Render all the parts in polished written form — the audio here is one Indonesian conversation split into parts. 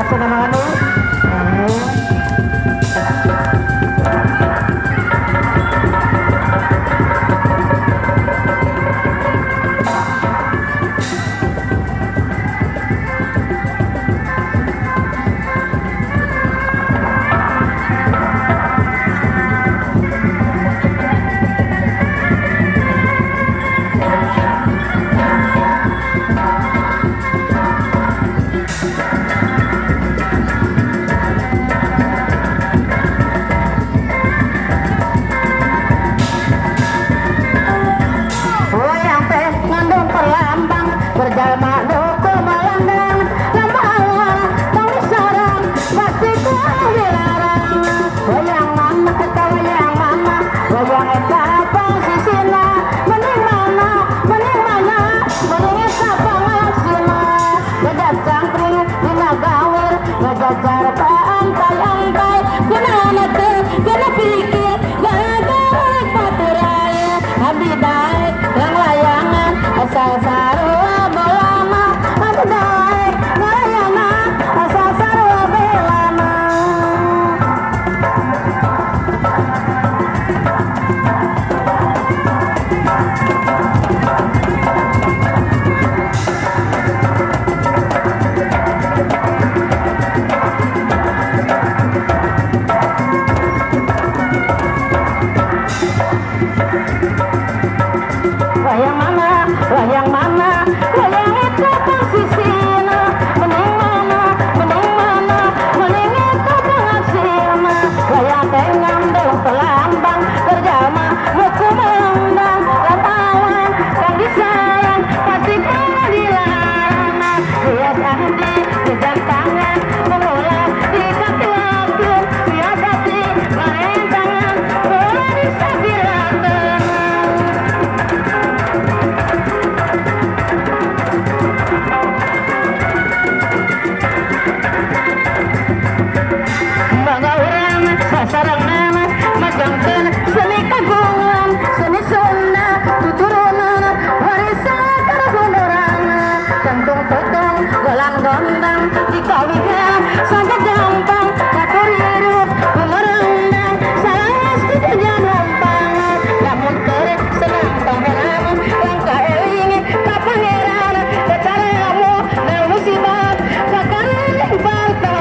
senamane. Berjalma nuku melandang lama tong sarang pasti kau dilarang. Wayang mama eta wayang mama wayang eta posisina mending mana mending eta pangasina beda cangkring dina gawir ngajajar pantai-antai kunaon teh kena pikir gagak baturai abdi daek lang layangan asal sarua wayang mana wayang itu posisina mending mana mending itu pengasina wayang teh ngandung pelambang berjama muku melandang lantaran kang disayang pasti kau dilarang hias ahdi di jantangan mengulang di kaki wakil hias hati main tangan boleh bisa bilang sarang nama magangkan seni kagungan seni sunda tuturunan warisan karabunuran kantung potong golang gondang dikawinnya saja gampang katur hirup memerendang salas tidak numpang namun terek senang pangeran langkah eling kapangeran kecaramu dan musibat kakarin pantai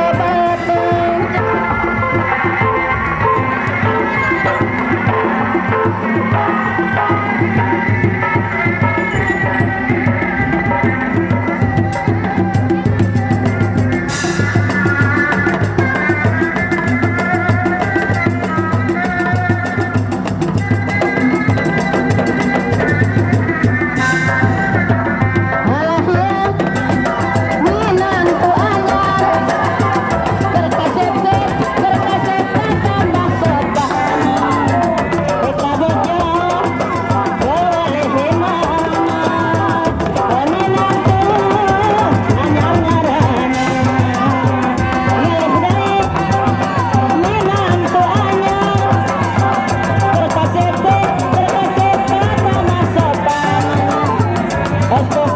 Esto